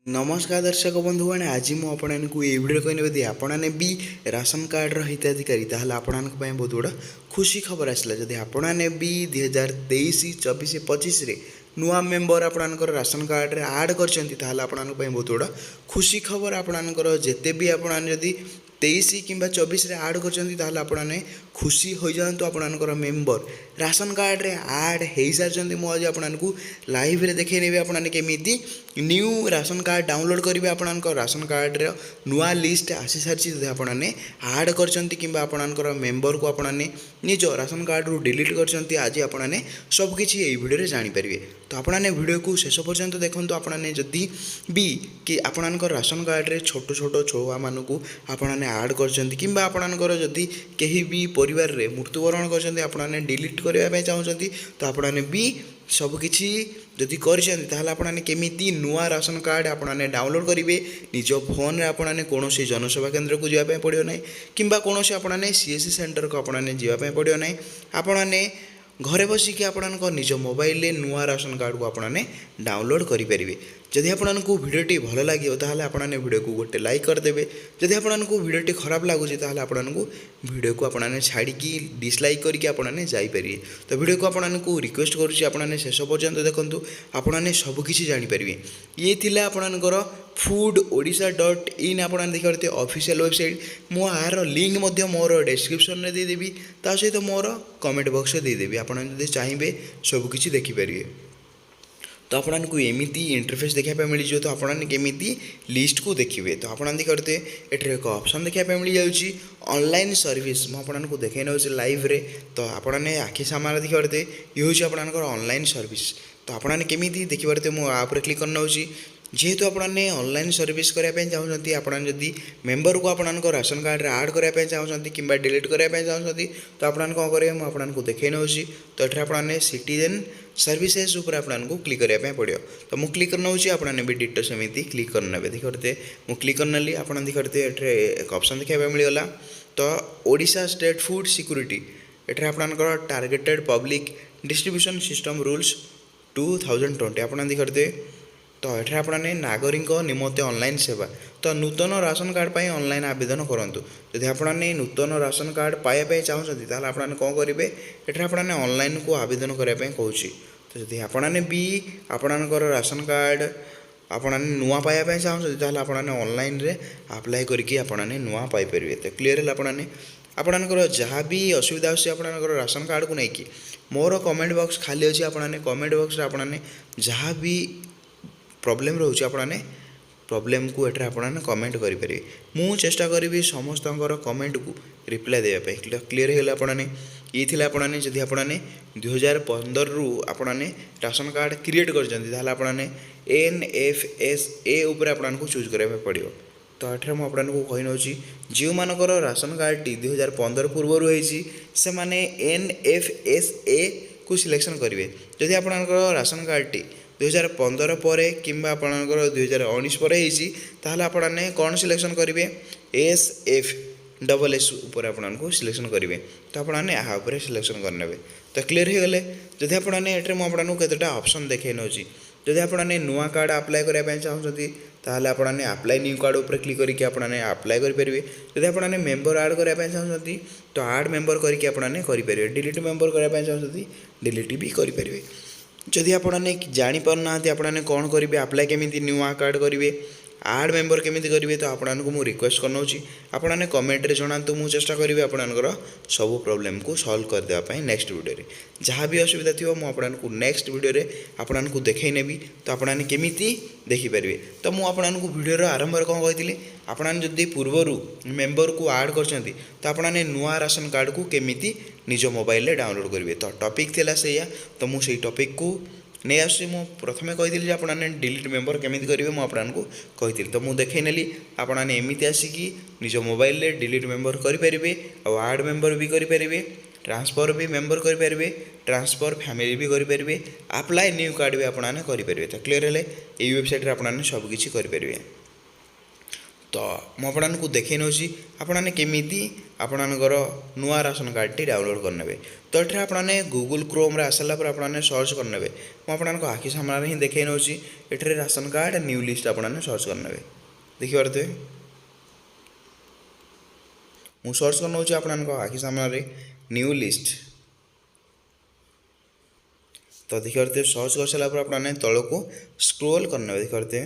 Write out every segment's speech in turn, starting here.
नमस्कार दर्शक बंधुगण आज मुझे ये वीडियो कहने यदि आपने भी राशन कार्ड हिताधिकारी ताल आपण बहुत बड़ा खुशी खबर आसला जदि आपने भी 2023 24 25 नुआ मेम्बर आपणकर राशन कार्ड रे आड कर बहुत बड़ा खुशी खबर आपणकर जिते भी आपड़ी 23 कि 24 आड कर खुशी हो जातु आपणकर मेम्बर राशन कार्ड रे आड हो सारी मुझे आपको लाइव रे देखे नेबी आपने केमी न्यू राशन कार्ड डाउनलोड करेंगे आपणकर राशन कार्ड रे नुआ लिस्ट आसी सारी आपने आड कर मेम्बर को आपने निज राशन कार्ड रू डिलीट कर आज आपने सबकि ये वीडियो जानीपर तो आपने वीडियो को शेष पर्यंत देखूँ आपने जदि भी कि आपणकर राशन कार्ड रे छोट छोट छुआ मानू आपने आड कर आपणकर जदि कहीं भी परिवार रे मृत्युवरण कर डिलीट करने चाहते तो आपने भी सबकि जदि करने केमी नुआ राशन कार्ड आपने डाउनलोड करेंगे निज फोन रे आपने कौन जनसेवा केन्द्र को जावाई पड़ो ना कि कौन आपने सीएससी सेंटर को आपने जावाई पड़ो ना आपने घरे बसिक आपण निज मोबाइल नुआ राशन कार्ड को आपने डाउनलोड करेंगे जदि आपको वीडियोटी भल लगे ताल आपने वीडियो को गोटे लाइक करदे जदि आपको वीडियोटी खराब लगुच आपको वीडियो को आपने छाड़ी डिसलाइक करके आपने जापर तो वीडियो को आपको रिक्वेस्ट करुँचे शेष पर्यंत देखूँ आपने सबकि जापर ये थी आपणकर foododisha.in आपने देखिए ऑफिशियल वेबसाइट मु आर लिंक मोर डिस्क्रिप्शन में देदेवी ता सहित मोर कमेंट बॉक्स देदेवी आपड़ चाहिए सबकि देखिपारे तो आपको एमती इंटरफेस देखा मिल जाए तो आपने केमी लिस्ट को देखिए तो आपने देखते ये एक ऑप्शन देखा मिल जाऊँगी ऑनलाइन सर्विस मुझे देखे नौ लाइव रे तो आपने आखि सामने देखते ये हूँ आपंकर ऑनलाइन सर्विस तो आपने केमी देखिए मुझे आप क्लिक करना जेहेतु आपने ऑनलाइन सर्विस करने चाहते आपड़ी मेम्बर को आपको राशन कार्ड रे आड करने चाहते कि डिलीट करने चाहते तो आपने कौन करेंगे मुझे आपको देखे नौ तो ये आपने सिटीजन सर्विसेज उपर आपको क्लिक करने पड़ो तो मुझे क्लिक करना आपने भी डिटो सेमती क्लिक करने देखते मुझे क्लिक करनेली आप देखते एक ऑप्शन देखा मिलगला तो ओडिशा स्टेट फूड सिक्यूरीटी ये आपंकर targeted public distribution system rules 2020 आपने देखते तो ये आपने नागरिक निमंते ऑनलाइन सेवा तो नूतन राशन कार्ड पर ऑनलाइन आवेदन करूँ जदि आपने नूतन राशन कार्ड पाइबा चाहते ताल आपने कौन करेंगे ये आपने ऑनलाइन को आवेदन करने कहूँ तो जदि आपने भी आपणकर राशन कार्ड आपने नुआ पाइबा चाहते ताल आपने ऑनलाइन रे अप्लाई करके आपने नुआ पाइपर तो क्लीयर है आपने आपणकर जहाँ भी असुविधा अच्छे आपणकर राशन कार्ड को लेकिन मोर कमेंट बॉक्स खाली अच्छी आपने कमेंट बॉक्स आपने जहाँ भी प्रॉब्लम रोचे आपने प्रॉब्लम को एटा आपने कमेंट करेंगे मु चेष्टा करी समस्त कमेंट को रिप्लाई देवाई क्लीयर है आपने ये थी आपने जदि आपने 2015 रु आपने राशन कार्ड क्रिएट करने NFSA उपर आपको चूज कराया पड़ो तो ये मुझे आपको कही नौ जो मानकर राशन कार्ड टी 2015 पूर्व से मैंने NFSA को सिलेक्शन करेंगे जदि आपंकर राशन कार्ड टी 2015 पर कि आपंकर 2019 पर आपने कौन सिलेक्शन करेंगे SFSS उपर आपको सिलेक्शन करेंगे तो आपने यहाँ पर सिलेक्शन करने तो क्लीयर हो गले जदि आपने ये मुझे केतटा ऑप्शन देखे नौ जदि आपने नुआ कार्ड अप्लाई करने चाहते ताहले आपने अप्लाई न्यू कार्ड उपर क्लिक करके आपने अप्लाई करेंगे जदि आपने मेम्बर आड करने चाहते तो आड मेम्बर करके आपने करेंगे डिलीट मेम्बर करने चाहते डिलीट भी करेंगे जदि आपने जापारना आपने कौन करेंगे अप्लाई केमी नुआ कार्ड करेंगे आड मेम्बर केमी करेंगे तो आपको मुझे रिक्वेस्ट करना आपने कमेंट रे जनातु मुझे चेष्टा करी आपंकर सब प्रॉब्लम को सॉल्व कर देवाई नेक्स्ट वीडियो रे जहाँ भी असुविधा थी मुझे नेक्स्ट वीडियो रे आपको देखई नेबी तो आपने केमी देखिपारे तो मुझे वीडियो आरंभ कौन कही आपने जदि पूर्वर मेम्बर को आड कर तो आपने नुआ राशन कार्ड को केमी निज मोबाइल डाउनलोड करेंगे तो टॉपिक थिला सेया तो मुझे टॉपिक को नहीं आसुँच मु प्रथम कही आपने डिलीट मेम्बर केमी करेंगे मुझे कही तो मुझे देखई नेली आपने एमती आसिकी निज मोबाइल डिलीट मेम्बर करेंगे और आड मेम्बर भी करेंगे ट्रांसफर भी मेम्बर करेंगे ट्रांसफर फैमिली भी करेंगे अप्लाई न्यू कार्ड भी आपने करेंगे तो क्लीयर है ये वेबसाइट आपने सबकि करेंगे तो मुझे देखी नौची आपने केमी आपणकर नुआ राशन कार्डटी डाउनलोड करने। तो ये आपने गूगल क्रोम आसाला आपने सर्च करने। मुझे आखि सामने ही देखे नौची ये राशन कार्ड न्यू लिस्ट आपने सर्च करने। देखिए मु सर्च कर नौची आपको आखि सामने न्यू लिस्ट। तो देखिए सर्च कर सारापर आपने तल को स्क्रोल करने। देखिए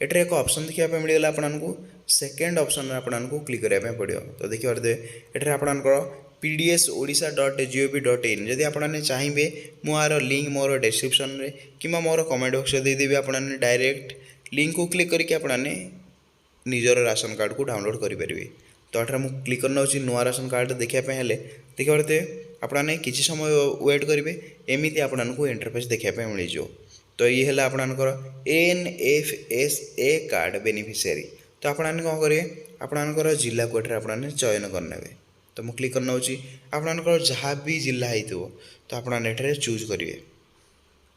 ये एक ऑप्शन देखा मिलगला आपको सेकेंड ऑप्शन आपको क्लिक करने पड़ो। तो देखिए ये आपंकर pds.odisha.gov.in जदि आपने चाहिए मुझे लिंक मोर डिस्क्रिप्शन में कि मोर कमेंट बॉक्स में देदेवी आपने डायरेक्ट लिंक को क्लिक करके आपने निजर राशन कार्ड को डाउनलोड करेंगे। तो ये मुझे क्लिक करना नुआ राशन कार्ड देखापी देखिए आपने किसी समय वेट करेंगे एमती आपको इंटरफेस देखापी मिल जाओ। तो ये है आपंकर NFSA कार्ड बेनिफिशियरी। तो आपने कौन करेंगे आपंकर जिला को आपने चयन करने। तो मुझे क्लिक करना आपंकर जहाँ भी जिला हो तो आपने चूज करेंगे।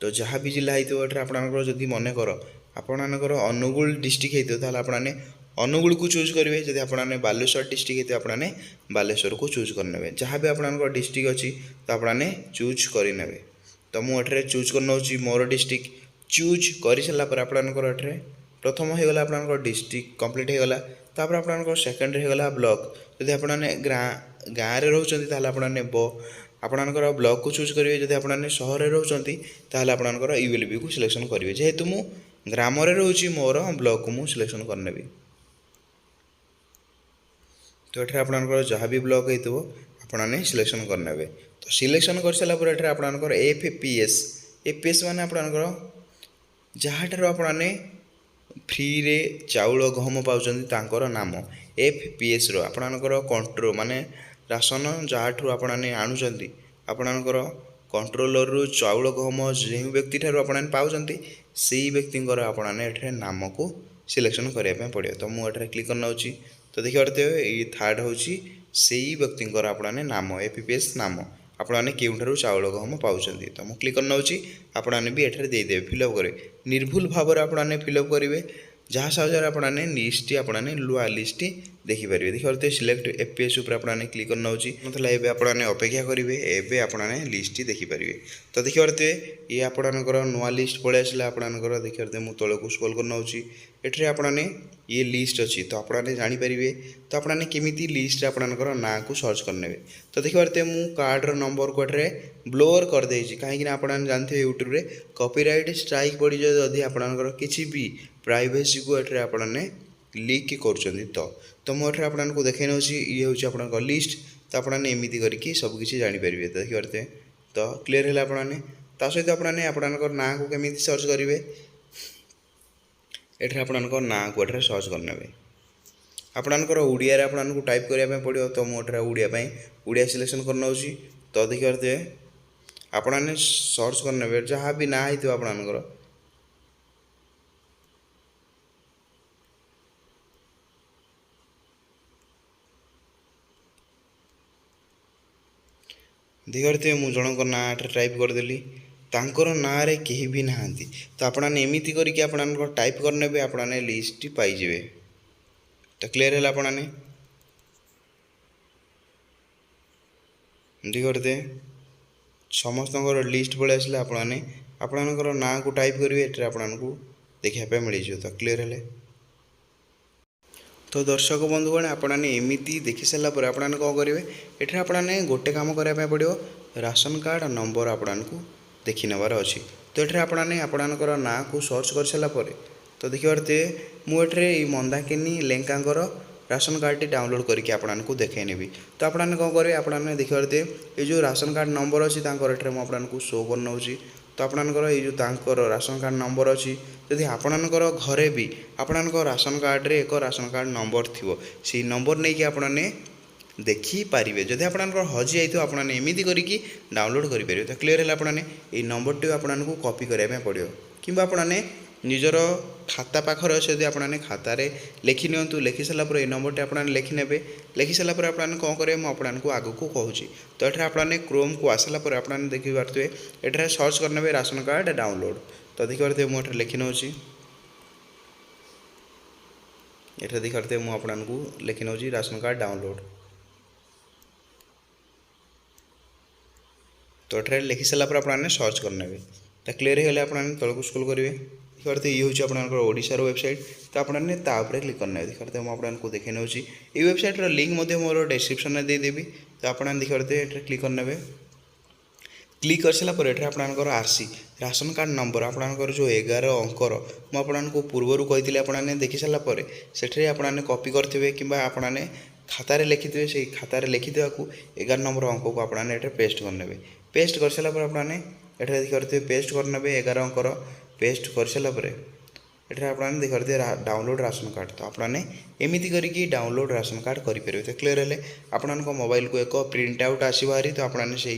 तो जहाँ भी जिला हो आपंकर जदि मनकर आपंकर अनुगुल डिस्ट्रिक्ट होता आपने अनुगुल को चूज करेंगे। जब आपने बालेश्वर डिस्ट्रिक्ट होते आपने बालेश्वर को चूज करने। जहाँ भी आपंकर डिस्ट्रिक्ट अच्छी तो आपने चूज करने। तो मुझे चूज करना मोर डिस्ट्रिक्ट चूज कर सारापर आपंकर ये प्रथम होगा आपंकर डिस्ट्रिक्ट कंप्लीट होगा। तापर आपंकर सेकेंड होगा ब्लॉक। जदि आपने गाँव में रोचे आपने आपंकर ब्लॉक को चूज करेंगे। जब आपने सहर में रोचे आपंकर ULB को सिलेक्शन करेंगे। जेहेतु मु ग्राम रोची मोर ब्लॉक को मुझे सिलेक्शन करने। तो ये आपंकर जहाँ भी ब्लॉक हो आपने सिलेक्शन करने। तो सिलेक्शन कर सारापर ये आपंकर APS माने आपंकर जहाँ आपने फ्री रे चाउल गहम पाँच नाम FPS आपंकर कंट्रोल माने राशन जहाँ आपने आणुंट आपंकर कंट्रोलर रु चाउल गहम जो व्यक्ति ठार आपने पाँच से व्यक्ति आपने ये नाम को सिलेक्शन करने पड़े। तो मुझे क्लिक करना। तो देखिए ये थर्ड हूँ से व्यक्ति आपने नाम APS नाम आपने क्यों चाउल गहम पाँच। तो मुझे क्लिक करना आपने भी ये देदेवे फिलअप करेंगे निर्भुल भाव आपने फिलअप करेंगे। जहाँ साहय आपने लिस्ट आपने लुआ लिस्ट देखिपारे। देखिए सिलेक्ट FPS आपने क्लिक करना मतलब आपने अपेक्षा करेंगे एवं आपने लिस्ट देखिपारे। तो देखिए ये आपंकर नुआ लिस्ट पलि आसला आपंकर देखिए मुझे तौक को स्क्रॉल करना ये आपने ये लिस्ट अच्छी। तो आपने जानीपारे तो आपने केमी लिस्ट आपंकर ना को सर्च करने। तो देखिए मुझे कार्डर नंबर को ब्लोअर करदे कहीं आपने जानते यूट्यूब रे कॉपीराइट स्ट्राइक पड़ जाए जदि आपंकर किसी भी प्राइवेसी को ये आपने लीक कर। तो मुझे आपको देखे ये हूँ आप लिस्ट। तो आपने एमती करके सबकि जानीपारे। तो देखिए तो क्लीयर है आपने सहित आपने आपंकर ना को केमी सर्च करेंगे ये आपंकर ना को सर्च करने। आपंकर ओडिया आपको टाइप करने पड़ो। तो मुझे ओडिया सिलेक्शन करना। तो देखिए आपने सर्च करने जहाँ भी ना हो आपंकर देखिए मुझे जनक ना टाइप करदेली तांकर ना रे कहीं भी नहांती। तो आपने एमती करके आपंकर टाइप करने आपने लिस्ट पाइजे। तो क्लीयर है आपने देखिए समस्त लिस्ट पलि आसले आपने आपंकर ना को टाइप करेंगे ये आपको देखापी मिल जाए। तो क्लीयर है। तो दर्शक बंधुगण आपने एमती देखी सारापर आपने कौन करेंगे ये आपने गोटे कम करने पड़ो राशन कार्ड नंबर आपको देखी नबार अच्छी। तो ये आपने आपंकर ना को सर्च कर सारापर तो देखिए मुझे मंदाकिनी लेंकांकर राशन कार्ड डाउनलोड करके आपको देखेनेबी। तो आपने कौन करेंगे आपने देखिए ये जो राशन कार्ड नंबर अच्छी आपको शो करना। तो आपंकर ये जो राशन कार्ड नंबर अच्छी जदि आपंकर घरे भी आपंकर राशन कार्ड रे एक राशन कार्ड नंबर थी से नंबर नहीं कि आपने देखिपारे। जदि आपंकर हजि जाइए आपने एमती करके डाउनलोड करेंगे। तो क्लीयर है आपने ये नंबर टी आपको कॉपी करने पड़ो कि आपने निजर खाता पाखर अच्छे जब आपने खातार लिखि नियंतु लिखि सारापर ये नंबर आपने लिखिने लिखि सारापर आपने कौन करेंगे मुझे आग को कहूँ। तो ये आपने क्रोम को आसापर आपने देखिए ये सर्च करने राशन कार्ड डाउनलोड। तो देखिए मुझे लिखि नौ एठे देखते मुझे आपको लिखि नौ राशन कार्ड डाउनलोड। तो ये लिखि सारापर आपने सर्च करने तो क्लीयर होगा आपने तौक स्क्रॉल करेंगे देखते ये हूँ आपंकर ओडिशार वेबसाइट तो आपने तापर क्लिक करने देखते मुझे आपको देखे नौ ये वेबसाइटर लिंक मोर डिस्क्रिप्शन में देदेवी तो आपने देखते ये क्लिक करने क्लिक कर सारापर ये आपंकर आरसी राशन कार्ड नंबर आपंकर जो 11 अंकर मुझे पूर्वर कही आपने देखी सारापर से आपने कॉपी करेंगे कि आपने खातार लिखिथे से खातार लिखिथा 11 नंबर अंक को आपने पेस्ट करने पेस्ट कर सारापर आपने ये देखते पेस्ट करने 11 अंकर पेस्ट कर सारापर ये आपने देखते डाउनलोड राशन कार्ड तो आपने एमती करके डाउनलोड राशन कार्ड करेंगे तो क्लीयर है आपण मोबाइल को एक प्रिंट आउट आसो हारी तो आपने से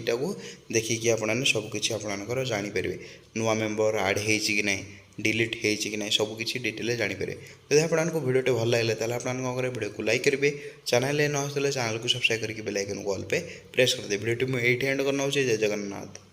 देखिकी आपने सबकि आपंकर जापर नुआ मेम्बर आड हो ना डिलीट हो ना सबकि डिटेल जापर जब आपको भिडियो भल लगे तो आपने भिडियो को लाइक करेंगे चैनल न चैनल को सब्सक्राइब करके बेल आइकन को ऑल पे प्रेस कर दे भिडियो मुझे एंड करना जय जगन्नाथ।